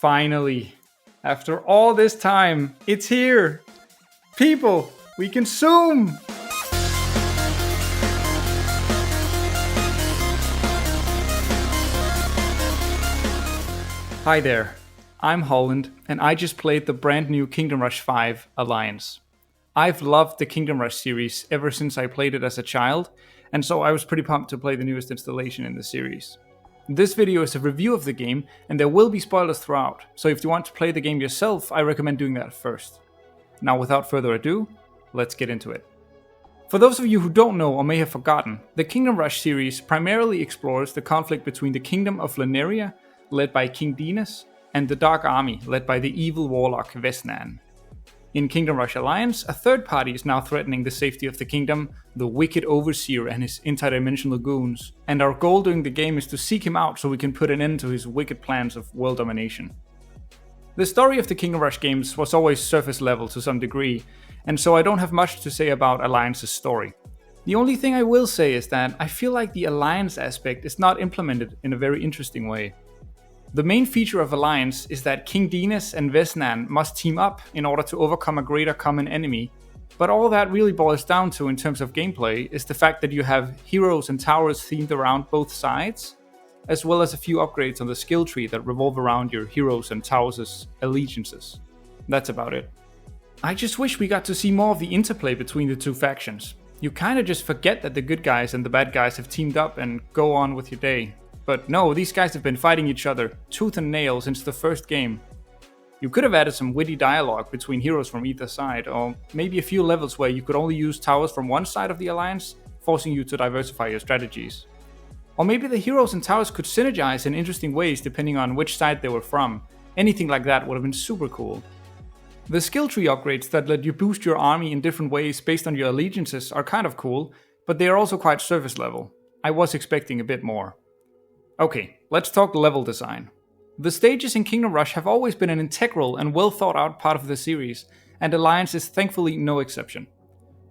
Finally, after all this time, it's here! People, we can Zoom! Hi there, I'm Holland, and I just played the brand new Kingdom Rush 5 Alliance. I've loved the Kingdom Rush series ever since I played it as a child, and so I was pretty pumped to play the newest installation in the series. This video is a review of the game, and there will be spoilers throughout, so if you want to play the game yourself, I recommend doing that first. Now without further ado, let's get into it. For those of you who don't know or may have forgotten, the Kingdom Rush series primarily explores the conflict between the Kingdom of Leneria, led by King Dinas, and the Dark Army, led by the evil warlock Vesnan. In Kingdom Rush Alliance, a third party is now threatening the safety of the kingdom, the Wicked Overseer and his interdimensional goons, and our goal during the game is to seek him out so we can put an end to his wicked plans of world domination. The story of the Kingdom Rush games was always surface level to some degree, and so I don't have much to say about Alliance's story. The only thing I will say is that I feel like the Alliance aspect is not implemented in a very interesting way. The main feature of Alliance is that King Dinas and Vesnan must team up in order to overcome a greater common enemy, but all that really boils down to in terms of gameplay is the fact that you have heroes and towers themed around both sides, as well as a few upgrades on the skill tree that revolve around your heroes and towers' allegiances. That's about it. I just wish we got to see more of the interplay between the two factions. You kinda just forget that the good guys and the bad guys have teamed up and go on with your day. But no, these guys have been fighting each other tooth and nail since the first game. You could have added some witty dialogue between heroes from either side, or maybe a few levels where you could only use towers from one side of the alliance, forcing you to diversify your strategies. Or maybe the heroes and towers could synergize in interesting ways depending on which side they were from. Anything like that would have been super cool. The skill tree upgrades that let you boost your army in different ways based on your allegiances are kind of cool, but they are also quite surface level. I was expecting a bit more. Okay, let's talk level design. The stages in Kingdom Rush have always been an integral and well thought out part of the series, and Alliance is thankfully no exception.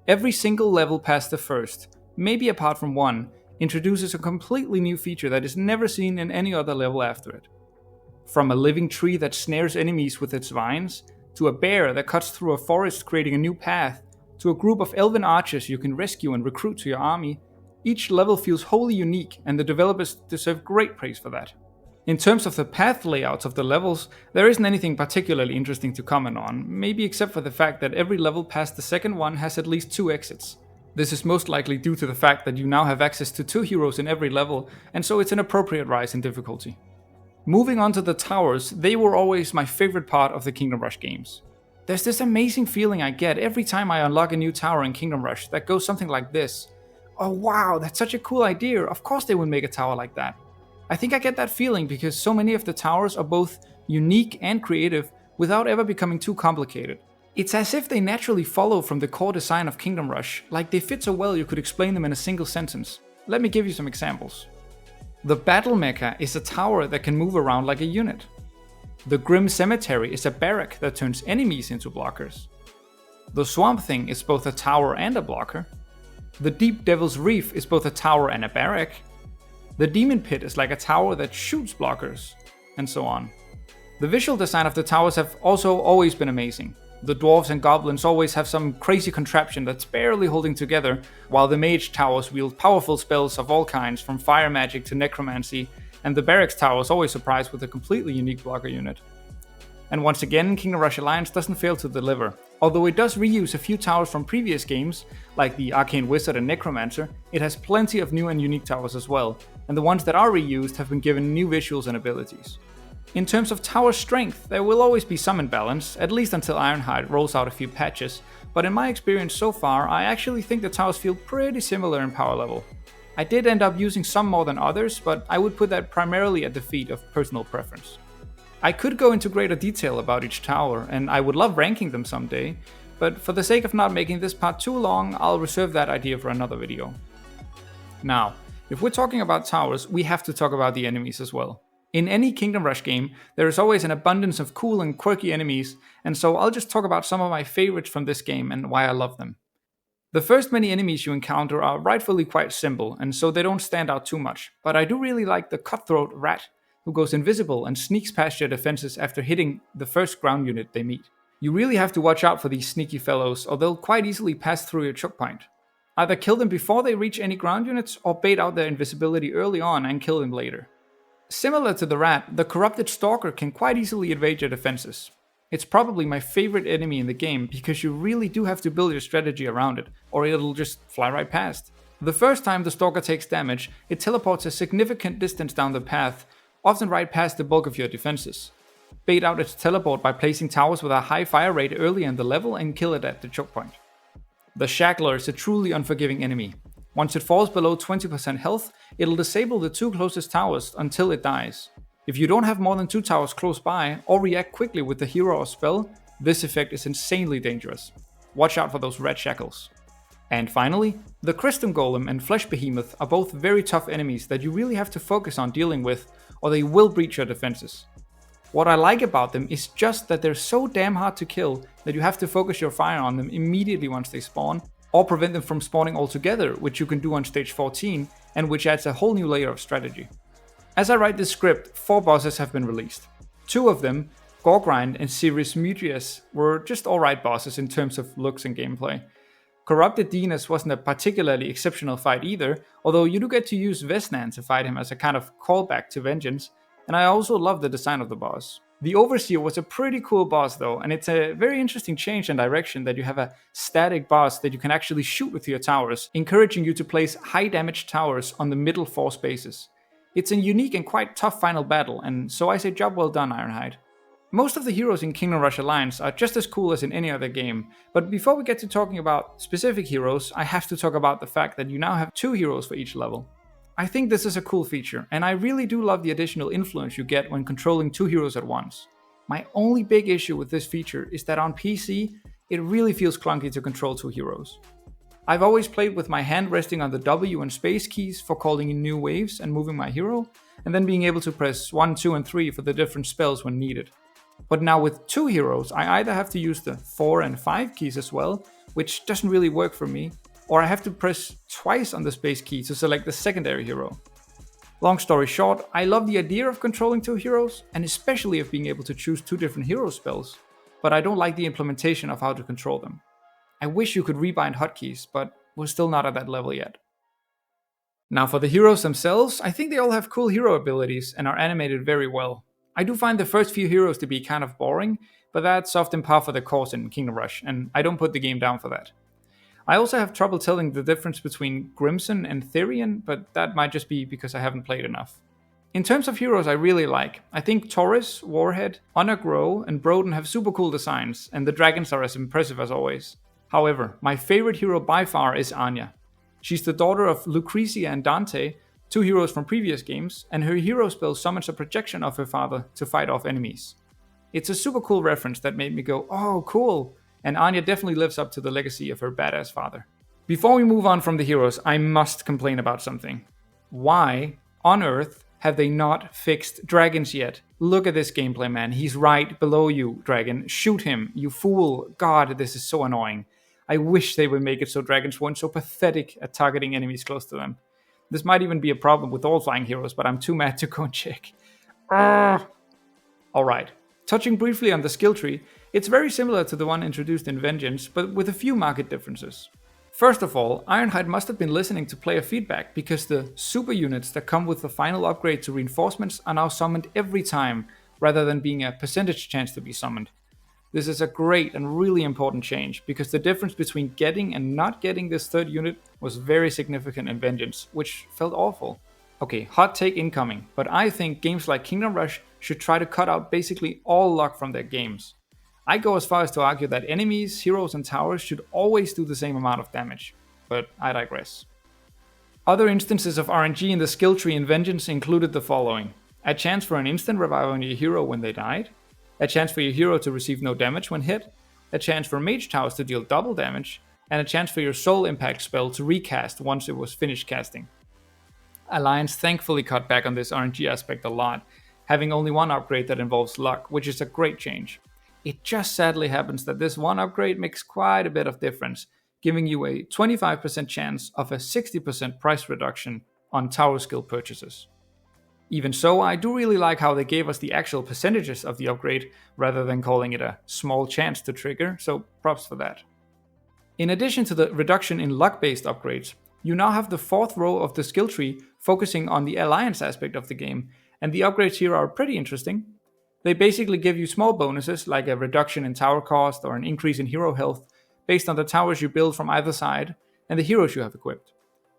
Every single level past the first, maybe apart from one, introduces a completely new feature that is never seen in any other level after it. From a living tree that snares enemies with its vines, to a bear that cuts through a forest creating a new path, to a group of elven archers you can rescue and recruit to your army, each level feels wholly unique, and the developers deserve great praise for that. In terms of the path layouts of the levels, there isn't anything particularly interesting to comment on, maybe except for the fact that every level past the second one has at least 2 exits. This is most likely due to the fact that you now have access to 2 heroes in every level, and so it's an appropriate rise in difficulty. Moving on to the towers, they were always my favorite part of the Kingdom Rush games. There's this amazing feeling I get every time I unlock a new tower in Kingdom Rush that goes something like this. Oh wow, that's such a cool idea, of course they would make a tower like that. I think I get that feeling because so many of the towers are both unique and creative without ever becoming too complicated. It's as if they naturally follow from the core design of Kingdom Rush, like they fit so well you could explain them in a single sentence. Let me give you some examples. The Battle Mecha is a tower that can move around like a unit. The Grim Cemetery is a barrack that turns enemies into blockers. The Swamp Thing is both a tower and a blocker. The Deep Devil's Reef is both a tower and a barrack. The Demon Pit is like a tower that shoots blockers, and so on. The visual design of the towers have also always been amazing. The dwarves and goblins always have some crazy contraption that's barely holding together, while the mage towers wield powerful spells of all kinds, from fire magic to necromancy, and the barracks towers always surprise with a completely unique blocker unit. And once again, Kingdom Rush Alliance doesn't fail to deliver. Although it does reuse a few towers from previous games, like the Arcane Wizard and Necromancer, it has plenty of new and unique towers as well, and the ones that are reused have been given new visuals and abilities. In terms of tower strength, there will always be some imbalance, at least until Ironhide rolls out a few patches, but in my experience so far, I actually think the towers feel pretty similar in power level. I did end up using some more than others, but I would put that primarily at the feet of personal preference. I could go into greater detail about each tower, and I would love ranking them someday, but for the sake of not making this part too long, I'll reserve that idea for another video. Now, if we're talking about towers, we have to talk about the enemies as well. In any Kingdom Rush game, there is always an abundance of cool and quirky enemies, and so I'll just talk about some of my favorites from this game and why I love them. The first many enemies you encounter are rightfully quite simple, and so they don't stand out too much, but I do really like the cutthroat rat, who goes invisible and sneaks past your defenses after hitting the first ground unit they meet. You really have to watch out for these sneaky fellows, or they'll quite easily pass through your choke point. Either kill them before they reach any ground units, or bait out their invisibility early on and kill them later. Similar to the rat, the corrupted stalker can quite easily evade your defenses. It's probably my favorite enemy in the game because you really do have to build your strategy around it, or it'll just fly right past. The first time the stalker takes damage, it teleports a significant distance down the path, often right past the bulk of your defenses. Bait out its teleport by placing towers with a high fire rate early in the level and kill it at the choke point. The Shackler is a truly unforgiving enemy. Once it falls below 20% health, it'll disable the 2 closest towers until it dies. If you don't have more than 2 towers close by, or react quickly with the hero or spell, this effect is insanely dangerous. Watch out for those red shackles. And finally, the Crystal Golem and Flesh Behemoth are both very tough enemies that you really have to focus on dealing with, or they will breach your defenses. What I like about them is just that they're so damn hard to kill that you have to focus your fire on them immediately once they spawn, or prevent them from spawning altogether, which you can do on stage 14, and which adds a whole new layer of strategy. As I write this script, 4 bosses have been released. 2 of them, Gorgrind and Ceresmudius, were just alright bosses in terms of looks and gameplay. Corrupted Dinas wasn't a particularly exceptional fight either, although you do get to use Vesnan to fight him as a kind of callback to Vengeance, and I also love the design of the boss. The Overseer was a pretty cool boss though, and it's a very interesting change in direction that you have a static boss that you can actually shoot with your towers, encouraging you to place high damage towers on the middle 4 spaces. It's a unique and quite tough final battle, and so I say job well done, Ironhide. Most of the heroes in Kingdom Rush Alliance are just as cool as in any other game, but before we get to talking about specific heroes, I have to talk about the fact that you now have 2 heroes for each level. I think this is a cool feature, and I really do love the additional influence you get when controlling 2 heroes at once. My only big issue with this feature is that on PC, it really feels clunky to control 2 heroes. I've always played with my hand resting on the W and space keys for calling in new waves and moving my hero, and then being able to press 1, 2, and 3 for the different spells when needed. But now with 2 heroes, I either have to use the 4 and 5 keys as well, which doesn't really work for me, or I have to press twice on the space key to select the secondary hero. Long story short, I love the idea of controlling 2 heroes, and especially of being able to choose 2 different hero spells, but I don't like the implementation of how to control them. I wish you could rebind hotkeys, but we're still not at that level yet. Now for the heroes themselves, I think they all have cool hero abilities and are animated very well. I do find the first few heroes to be kind of boring, but that's often par for the course in Kingdom Rush, and I don't put the game down for that. I also have trouble telling the difference between Grimson and Therion, but that might just be because I haven't played enough. In terms of heroes I really like, I think Taurus, Warhead, Honor Grow, and Broden have super cool designs, and the dragons are as impressive as always. However, my favorite hero by far is Anya. She's the daughter of Lucrezia and Dante, 2 heroes from previous games, and her hero spell summons a projection of her father to fight off enemies. It's a super cool reference that made me go, oh cool, and Anya definitely lives up to the legacy of her badass father. Before we move on from the heroes, I must complain about something. Why on earth have they not fixed dragons yet? Look at this gameplay, man. He's right below you, dragon. Shoot him, you fool. God, this is so annoying. I wish they would make it so dragons weren't so pathetic at targeting enemies close to them. This might even be a problem with all flying heroes, but I'm too mad to go and check. Alright, touching briefly on the skill tree, it's very similar to the one introduced in Vengeance, but with a few marked differences. First of all, Ironhide must have been listening to player feedback because the super units that come with the final upgrade to reinforcements are now summoned every time, rather than being a percentage chance to be summoned. This is a great and really important change, because the difference between getting and not getting this 3rd unit was very significant in Vengeance, which felt awful. Okay, hot take incoming, but I think games like Kingdom Rush should try to cut out basically all luck from their games. I go as far as to argue that enemies, heroes, and towers should always do the same amount of damage, but I digress. Other instances of RNG in the skill tree in Vengeance included the following: a chance for an instant revive on your hero when they died, a chance for your hero to receive no damage when hit, a chance for mage towers to deal double damage, and a chance for your soul impact spell to recast once it was finished casting. Alliance thankfully cut back on this RNG aspect a lot, having only one upgrade that involves luck, which is a great change. It just sadly happens that this one upgrade makes quite a bit of difference, giving you a 25% chance of a 60% price reduction on tower skill purchases. Even so, I do really like how they gave us the actual percentages of the upgrade rather than calling it a small chance to trigger, so props for that. In addition to the reduction in luck-based upgrades, you now have the fourth row of the skill tree focusing on the alliance aspect of the game, and the upgrades here are pretty interesting. They basically give you small bonuses like a reduction in tower cost or an increase in hero health based on the towers you build from either side and the heroes you have equipped.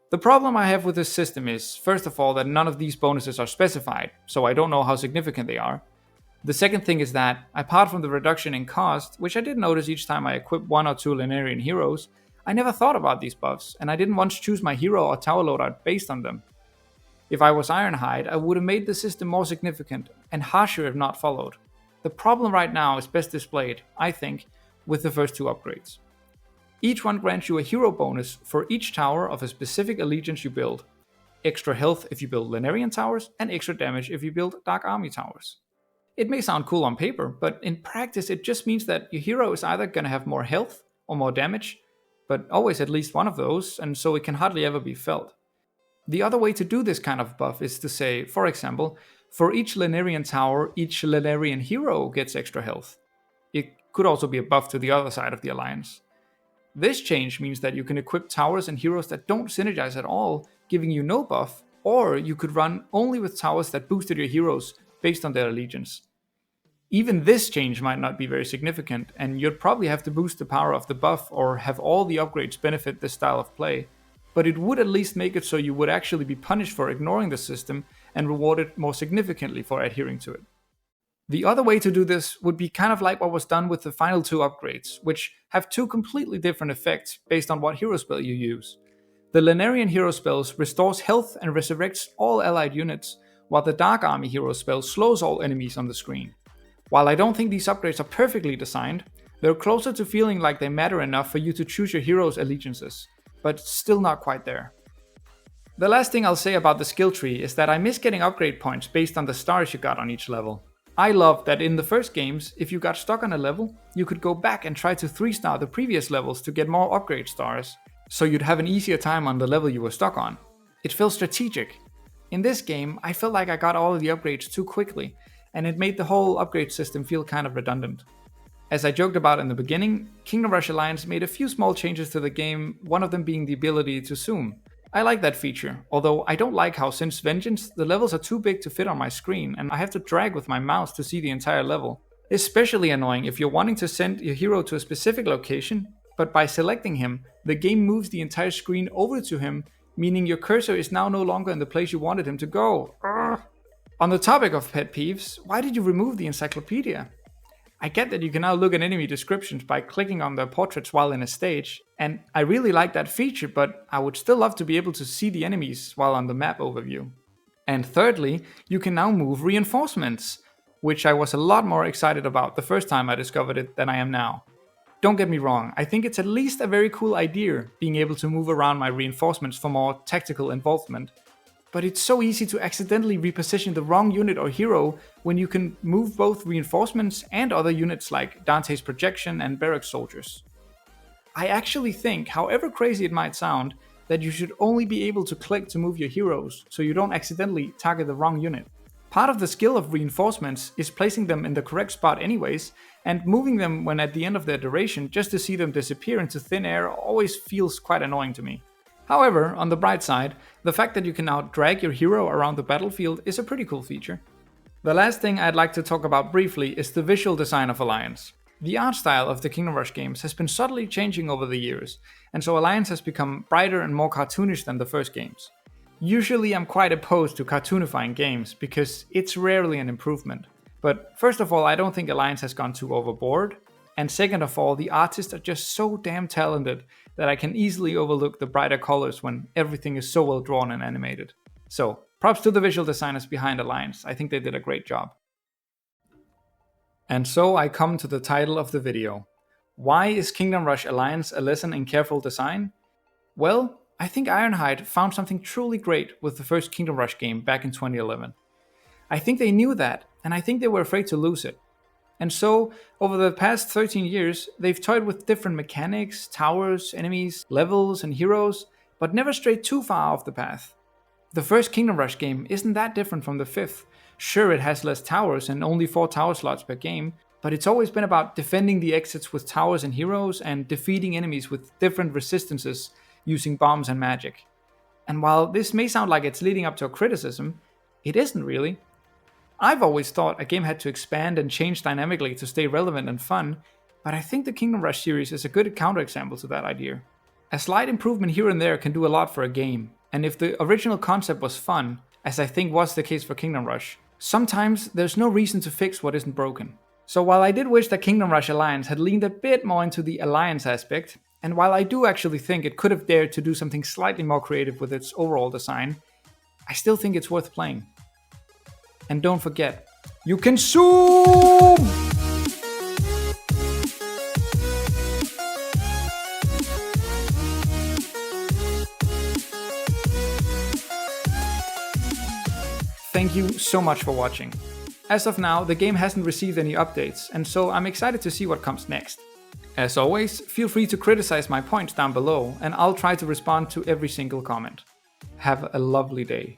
The problem I have with this system is, first of all, that none of these bonuses are specified, so I don't know how significant they are. The second thing is that, apart from the reduction in cost, which I did notice each time I equipped 1 or 2 Linearian heroes, I never thought about these buffs, and I didn't once choose my hero or tower loadout based on them. If I was Ironhide, I would have made the system more significant, and harsher if not followed. The problem right now is best displayed, I think, with the first 2 upgrades. Each one grants you a hero bonus for each tower of a specific allegiance you build. Extra health if you build Linearian towers, and extra damage if you build Dark Army towers. It may sound cool on paper, but in practice it just means that your hero is either going to have more health or more damage, but always at least one of those, and so it can hardly ever be felt. The other way to do this kind of buff is to say, for example, for each Linearian tower, each Linearian hero gets extra health. It could also be a buff to the other side of the alliance. This change means that you can equip towers and heroes that don't synergize at all, giving you no buff, or you could run only with towers that boosted your heroes based on their allegiance. Even this change might not be very significant, and you'd probably have to boost the power of the buff or have all the upgrades benefit this style of play, but it would at least make it so you would actually be punished for ignoring the system and rewarded more significantly for adhering to it. The other way to do this would be kind of like what was done with the final 2 upgrades, which have 2 completely different effects based on what hero spell you use. The Linearian hero spells restores health and resurrects all allied units, while the Dark Army hero spell slows all enemies on the screen. While I don't think these upgrades are perfectly designed, they're closer to feeling like they matter enough for you to choose your hero's allegiances, but still not quite there. The last thing I'll say about the skill tree is that I miss getting upgrade points based on the stars you got on each level. I love that in the first games, if you got stuck on a level, you could go back and try to 3-star the previous levels to get more upgrade stars, so you'd have an easier time on the level you were stuck on. It felt strategic. In this game, I felt like I got all of the upgrades too quickly, and it made the whole upgrade system feel kind of redundant. As I joked about in the beginning, Kingdom Rush Alliance made a few small changes to the game, one of them being the ability to zoom. I like that feature, although I don't like how since Vengeance, the levels are too big to fit on my screen and I have to drag with my mouse to see the entire level. Especially annoying if you're wanting to send your hero to a specific location, but by selecting him, the game moves the entire screen over to him, meaning your cursor is now no longer in the place you wanted him to go. Urgh. On the topic of pet peeves, why did you remove the encyclopedia? I get that you can now look at enemy descriptions by clicking on their portraits while in a stage, and I really like that feature, but I would still love to be able to see the enemies while on the map overview. And thirdly, you can now move reinforcements, which I was a lot more excited about the first time I discovered it than I am now. Don't get me wrong, I think it's at least a very cool idea being able to move around my reinforcements for more tactical involvement. But it's so easy to accidentally reposition the wrong unit or hero when you can move both reinforcements and other units like Dante's Projection and Barracks Soldiers. I actually think, however crazy it might sound, that you should only be able to click to move your heroes so you don't accidentally target the wrong unit. Part of the skill of reinforcements is placing them in the correct spot anyways, and moving them when at the end of their duration just to see them disappear into thin air always feels quite annoying to me. However, on the bright side, the fact that you can now drag your hero around the battlefield is a pretty cool feature. The last thing I'd like to talk about briefly is the visual design of Alliance. The art style of the Kingdom Rush games has been subtly changing over the years, and so Alliance has become brighter and more cartoonish than the first games. Usually I'm quite opposed to cartoonifying games because it's rarely an improvement. But first of all, I don't think Alliance has gone too overboard, and second of all, the artists are just so damn talented that I can easily overlook the brighter colors when everything is so well drawn and animated. So, props to the visual designers behind Alliance, I think they did a great job. And so I come to the title of the video. Why is Kingdom Rush Alliance a lesson in careful design? Well, I think Ironhide found something truly great with the first Kingdom Rush game back in 2011. I think they knew that, and I think they were afraid to lose it. And so, over the past 13 years, they've toyed with different mechanics, towers, enemies, levels, and heroes, but never strayed too far off the path. The first Kingdom Rush game isn't that different from the fifth. Sure, it has less towers and only 4 tower slots per game, but it's always been about defending the exits with towers and heroes and defeating enemies with different resistances using bombs and magic. And while this may sound like it's leading up to a criticism, it isn't really. I've always thought a game had to expand and change dynamically to stay relevant and fun, but I think the Kingdom Rush series is a good counterexample to that idea. A slight improvement here and there can do a lot for a game, and if the original concept was fun, as I think was the case for Kingdom Rush, sometimes there's no reason to fix what isn't broken. So while I did wish that Kingdom Rush Alliance had leaned a bit more into the alliance aspect, and while I do actually think it could have dared to do something slightly more creative with its overall design, I still think it's worth playing. And don't forget, you can zoom! Thank you so much for watching. As of now, the game hasn't received any updates, and so I'm excited to see what comes next. As always, feel free to criticize my points down below, and I'll try to respond to every single comment. Have a lovely day.